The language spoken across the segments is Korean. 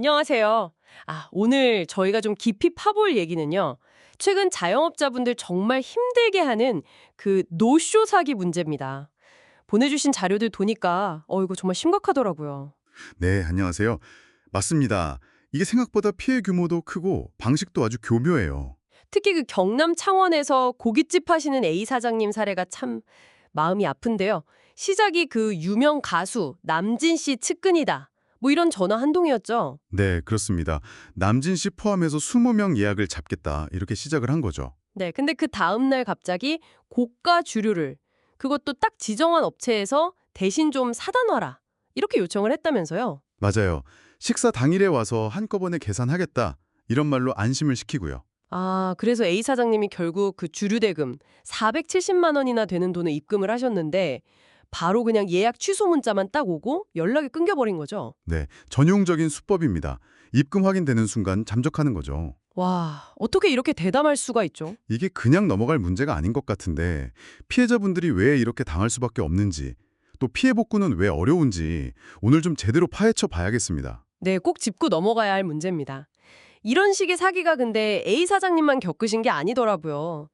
안녕하세요. 오늘 저희가 좀 깊이 파볼 얘기는요. 최근 자영업자분들 정말 힘들게 하는 그 노쇼 사기 문제입니다. 보내주신 자료들 보니까 이거 정말 심각하더라고요. 네, 안녕하세요. 맞습니다. 이게 생각보다 피해 규모도 크고 방식도 아주 교묘해요. 특히 그 경남 창원에서 고깃집 하시는 A 사장님 사례가 참 마음이 아픈데요. 시작이 그 유명 가수 남진 씨 측근이다. 뭐 이런 전화 한 통이었죠. 네, 그렇습니다. 남진 씨 포함해서 20명 예약을 잡겠다 이렇게 시작을 한 거죠. 네, 근데 그 다음날 갑자기 고가 주류를 그것도 딱 지정한 업체에서 대신 좀 사다 놔라. 이렇게 요청을 했다면서요. 맞아요. 식사 당일에 와서 한꺼번에 계산하겠다 이런 말로 안심을 시키고요. 그래서 A 사장님이 결국 그 주류 대금 470만 원이나 되는 돈을 입금을 하셨는데 바로 그냥 예약 취소 문자만 딱 오고 연락이 끊겨버린 거죠. 네, 전용적인 수법입니다. 입금 확인되는 순간 잠적하는 거죠. 와, 어떻게 이렇게 대담할 수가 있죠? 이게 그냥 넘어갈 문제가 아닌 것 같은데 피해자분들이 왜 이렇게 당할 수밖에 없는지 또 피해 복구는 왜 어려운지 오늘 좀 제대로 파헤쳐 봐야겠습니다. 네, 꼭 짚고 넘어가야 할 문제입니다. 이런 식의 사기가 근데 A 사장님만 겪으신 게 아니더라고요.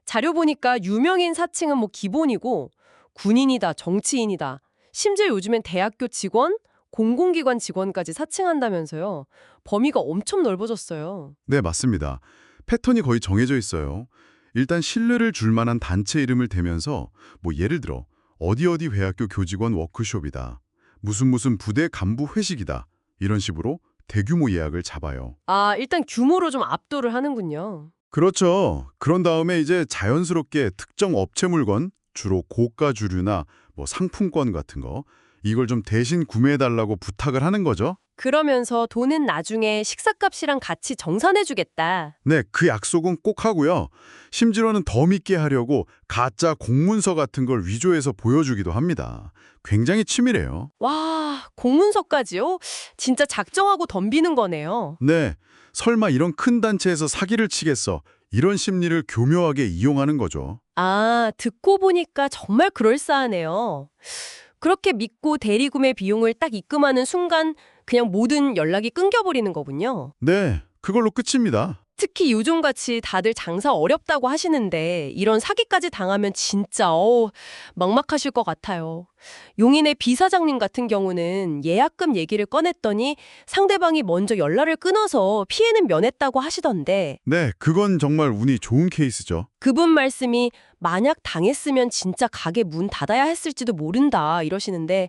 자료 보니까 유명인 사칭은 뭐 기본이고 군인이다, 정치인이다, 심지어 요즘엔 대학교 직원, 공공기관 직원까지 사칭한다면서요. 범위가 엄청 넓어졌어요. 네, 맞습니다. 패턴이 거의 정해져 있어요. 일단 신뢰를 줄 만한 단체 이름을 대면서 뭐 예를 들어 어디 어디 회학교 교직원 워크숍이다. 무슨 부대 간부 회식이다. 이런 식으로 대규모 예약을 잡아요. 일단 규모로 좀 압도를 하는군요. 그렇죠. 그런 다음에 이제 자연스럽게 특정 업체 물건, 주로 고가 주류나 뭐 상품권 같은 거, 이걸 좀 대신 구매해달라고 부탁을 하는 거죠. 그러면서 돈은 나중에 식사값이랑 같이 정산해주겠다. 네, 그 약속은 꼭 하고요. 심지어는 더 믿게 하려고 가짜 공문서 같은 걸 위조해서 보여주기도 합니다. 굉장히 치밀해요. 와, 공문서까지요? 진짜 작정하고 덤비는 거네요. 네, 설마 이런 큰 단체에서 사기를 치겠어. 이런 심리를 교묘하게 이용하는 거죠. 듣고 보니까 정말 그럴싸하네요. 그렇게 믿고 대리구매 비용을 딱 입금하는 순간 그냥 모든 연락이 끊겨버리는 거군요. 네, 그걸로 끝입니다. 특히 요즘같이 다들 장사 어렵다고 하시는데 이런 사기까지 당하면 진짜 막막하실 것 같아요. 용인의 비사장님 같은 경우는 예약금 얘기를 꺼냈더니 상대방이 먼저 연락을 끊어서 피해는 면했다고 하시던데 네, 그건 정말 운이 좋은 케이스죠. 그분 말씀이 만약 당했으면 진짜 가게 문 닫아야 했을지도 모른다 이러시는데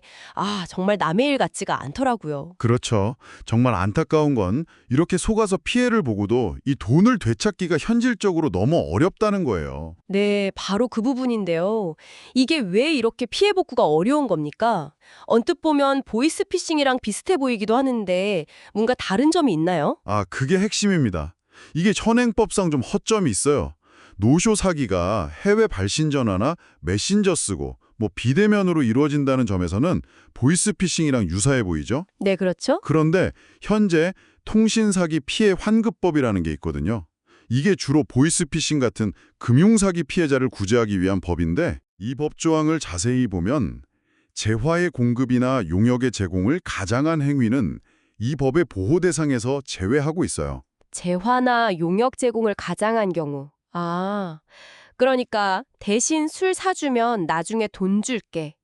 정말 남의 일 같지가 않더라고요. 그렇죠. 정말 안타까운 건 이렇게 속아서 피해를 보고도 이 돈을 되찾기가 현실적으로 너무 어렵다는 거예요. 네, 바로 그 부분인데요. 이게 왜 이렇게 피해 복구가 어려운 겁니까? 언뜻 보면 보이스피싱이랑 비슷해 보이기도 하는데 뭔가 다른 점이 있나요? 그게 핵심입니다. 이게 현행법상 좀 허점이 있어요. 노쇼 사기가 해외 발신 전화나 메신저 쓰고 뭐 비대면으로 이루어진다는 점에서는 보이스피싱이랑 유사해 보이죠? 네, 그렇죠. 그런데 현재 통신사기 피해 환급법이라는 게 있거든요. 이게 주로 보이스피싱 같은 금융사기 피해자를 구제하기 위한 법인데 이 법 조항을 자세히 보면 재화의 공급이나 용역의 제공을 가장한 행위는 이 법의 보호 대상에서 제외하고 있어요. 재화나 용역 제공을 가장한 경우. 그러니까 대신 술 사주면 나중에 돈 줄게.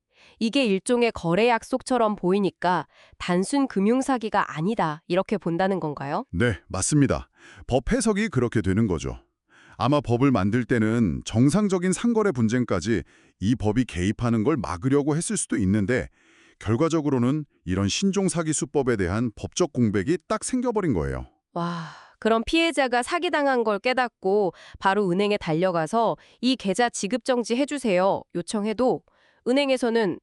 이게 일종의 거래 약속처럼 보이니까 단순 금융사기가 아니다. 이렇게 본다는 건가요? 네, 맞습니다. 법 해석이 그렇게 되는 거죠. 아마 법을 만들 때는 정상적인 상거래 분쟁까지 이 법이 개입하는 걸 막으려고 했을 수도 있는데 결과적으로는 이런 신종 사기 수법에 대한 법적 공백이 딱 생겨버린 거예요. 와, 그럼 피해자가 사기당한 걸 깨닫고 바로 은행에 달려가서 이 계좌 지급 정지 해주세요. 요청해도 은행에서는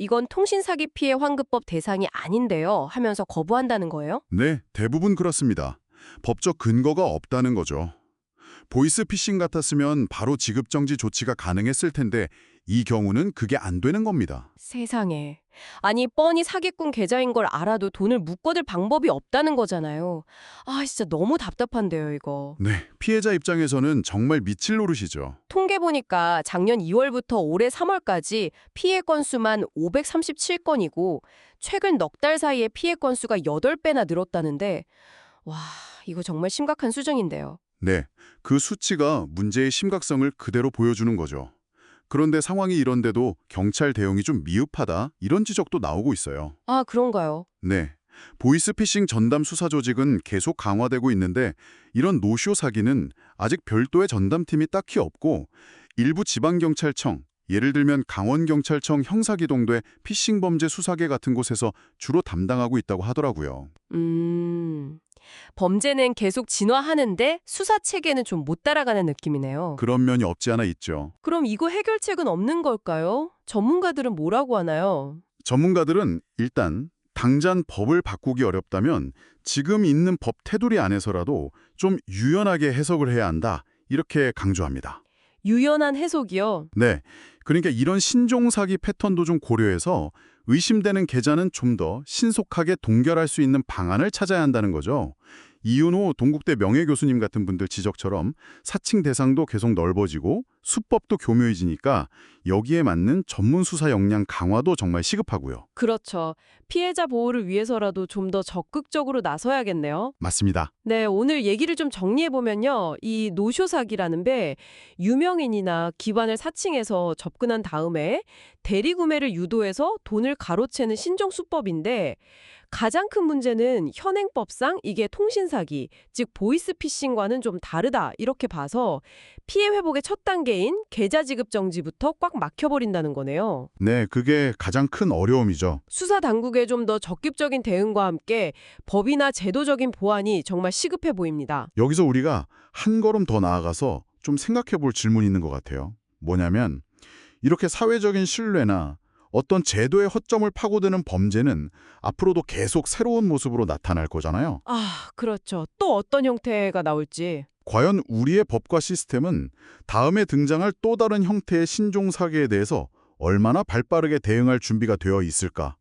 이건 통신사기 피해 환급법 대상이 아닌데요 하면서 거부한다는 거예요? 네, 대부분 그렇습니다. 법적 근거가 없다는 거죠. 보이스피싱 같았으면 바로 지급정지 조치가 가능했을 텐데 이 경우는 그게 안 되는 겁니다. 세상에. 아니, 뻔히 사기꾼 계좌인 걸 알아도 돈을 묶어둘 방법이 없다는 거잖아요. 아, 진짜 너무 답답한데요, 이거. 네, 피해자 입장에서는 정말 미칠 노릇이죠. 통계 보니까 작년 2월부터 올해 3월까지 피해 건수만 537건이고 최근 넉 달 사이에 피해 건수가 8배나 늘었다는데 와, 이거 정말 심각한 수준인데요. 네, 그 수치가 문제의 심각성을 그대로 보여주는 거죠. 그런데 상황이 이런데도 경찰 대응이 좀 미흡하다 이런 지적도 나오고 있어요. 아, 그런가요? 네, 보이스피싱 전담 수사 조직은 계속 강화되고 있는데 이런 노쇼 사기는 아직 별도의 전담팀이 딱히 없고 일부 지방경찰청, 예를 들면 강원경찰청 형사기동대 피싱 범죄 수사계 같은 곳에서 주로 담당하고 있다고 하더라고요. 범죄는 계속 진화하는데 수사 체계는 좀 못 따라가는 느낌이네요. 그런 면이 없지 않아 있죠. 그럼 이거 해결책은 없는 걸까요? 전문가들은 뭐라고 하나요? 전문가들은 일단 당장 법을 바꾸기 어렵다면 지금 있는 법 테두리 안에서라도 좀 유연하게 해석을 해야 한다. 이렇게 강조합니다. 유연한 해석이요. 네, 그러니까 이런 신종 사기 패턴도 좀 고려해서 의심되는 계좌는 좀 더 신속하게 동결할 수 있는 방안을 찾아야 한다는 거죠. 이윤호 동국대 명예교수님 같은 분들 지적처럼 사칭 대상도 계속 넓어지고 수법도 교묘해지니까 여기에 맞는 전문 수사 역량 강화도 정말 시급하고요. 그렇죠. 피해자 보호를 위해서라도 좀 더 적극적으로 나서야겠네요. 맞습니다. 네, 오늘 얘기를 좀 정리해보면요. 이 노쇼 사기라는 게 유명인이나 기관을 사칭해서 접근한 다음에 대리구매를 유도해서 돈을 가로채는 신종수법인데 가장 큰 문제는 현행법상 이게 통신사기, 즉 보이스피싱과는 좀 다르다 이렇게 봐서 피해 회복의 첫 단계인 계좌 지급 정지부터 꽉 막혀버린다는 거네요. 네, 그게 가장 큰 어려움이죠. 수사 당국의 좀 더 적극적인 대응과 함께 법이나 제도적인 보완이 정말 시급해 보입니다. 여기서 우리가 한 걸음 더 나아가서 좀 생각해 볼 질문이 있는 것 같아요. 뭐냐면 이렇게 사회적인 신뢰나 어떤 제도의 허점을 파고드는 범죄는 앞으로도 계속 새로운 모습으로 나타날 거잖아요. 아, 그렇죠. 또 어떤 형태가 나올지. 과연 우리의 법과 시스템은 다음에 등장할 또 다른 형태의 신종 사기에 대해서 얼마나 발빠르게 대응할 준비가 되어 있을까?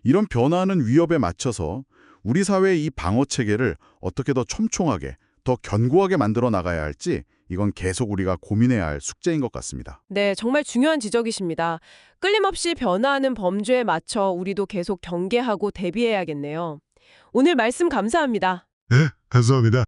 이런 변화하는 위협에 맞춰서 우리 사회의 이 방어 체계를 어떻게 더 촘촘하게, 더 견고하게 만들어 나가야 할지 이건 계속 우리가 고민해야 할 숙제인 것 같습니다. 네, 정말 중요한 지적이십니다. 끊임없이 변화하는 범죄에 맞춰 우리도 계속 경계하고 대비해야겠네요. 오늘 말씀 감사합니다. 네, 감사합니다.